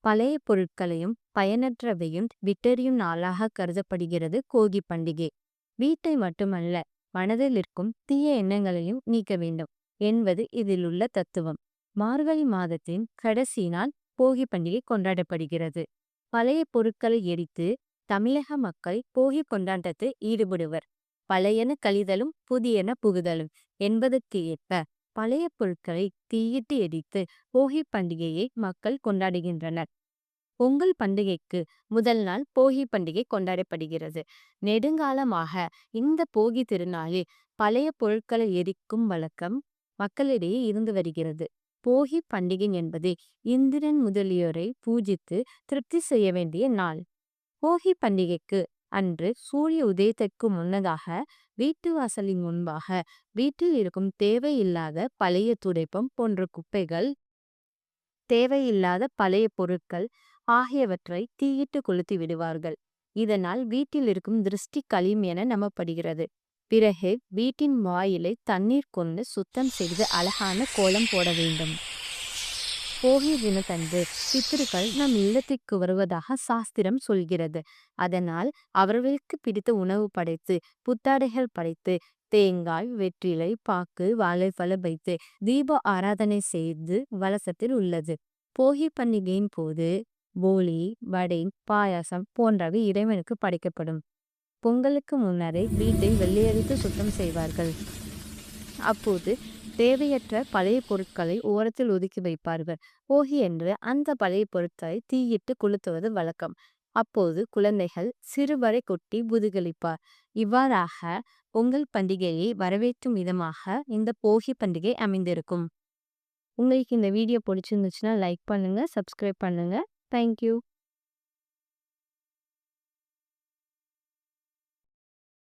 பழைய பொருட்களையும் பயனற்றவையும் விட்டெறியும் நாளாக கருதப்படுகிறது போகி பண்டிகை. வீட்டை மட்டுமல்ல, மனதில் இருக்கும் தீய எண்ணங்களையும் நீக்க வேண்டும் என்பது இதில் உள்ள தத்துவம். மார்கழி மாதத்தின் கடைசி நாள் போகி பண்டிகை கொண்டாடப்படுகிறது. பழைய பொருட்களை எரித்து தமிழக மக்கள் போகி கொண்டாட்டத்தில் ஈடுபடுவர். பழையன கழிதலும் புதியன புகுதலும் என்பதற்கு ஏற்ப பழைய பொருட்களை தீயிட்டு எரித்து போகி பண்டிகையை மக்கள் கொண்டாடுகின்றனர். பொங்கல் பண்டிகைக்கு முதல் நாள் போகி பண்டிகை கொண்டாடப்படுகிறது. நெடுங்காலமாக இந்த போகி திருநாளில் பழைய பொருட்களை எரிக்கும் வழக்கம் மக்களிடையே இருந்து வருகிறது. போகி பண்டிகை என்பது இந்திரன் முதலியோரை பூஜித்து திருப்தி செய்ய வேண்டிய நாள். போகி பண்டிகைக்கு அன்று சூரிய உதயத்திற்கு முன்னதாக வீட்டு வாசலின் முன்பாக வீட்டில் இருக்கும் தேவையில்லாத பழைய துடைப்பம் போன்ற குப்பைகள், தேவையில்லாத பழைய பொருட்கள் ஆகியவற்றை தீயிட்டு கொளுத்தி விடுவார்கள். இதனால் வீட்டில் இருக்கும் திருஷ்டி கழியும் என நம்பப்படுகிறது. பிறகு வீட்டின் வாயிலை தண்ணீர் கொண்டு சுத்தம் செய்து அழகான கோலம் போட வேண்டும். போகி தினத்தன்று பித்ருக்கள் நம் இல்லத்திற்கு வருவதாக சாஸ்திரம் சொல்கிறது. அதனால் அவர்களுக்கு பிடித்த உணவு படைத்து, புத்தாடைகள் படைத்து, தேங்காய், வெற்றிலை, பாக்கு, வாழைப்பழம் வைத்து தீப ஆராதனை செய்து வழக்கத்தில் உள்ளது. போகி பண்டிகையின் போது போலி, வடை, பாயாசம் போன்றவை இறைவனுக்கு படைக்கப்படும். பொங்கலுக்கு முன்னரே வீட்டை வெள்ளையடித்து சுத்தம் செய்வார்கள். அப்போது தேவையற்ற பழைய பொருட்களை ஓரத்தில் ஒதுக்கி வைப்பார்கள். போகி என்று அந்த பழைய பொருட்களை தீயிட்டு கொளுத்துவது வழக்கம். அப்போது குழந்தைகள் சிறுவரை கொட்டி புதுகளிப்பார். இவ்வாறாக பொங்கல் பண்டிகையை வரவேற்றும் விதமாக இந்த போகி பண்டிகை அமைந்திருக்கும். உங்களுக்கு இந்த வீடியோ பிடிச்சிருந்துச்சுன்னா லைக் பண்ணுங்க, சப்ஸ்கிரைப் பண்ணுங்க. தேங்க்யூ.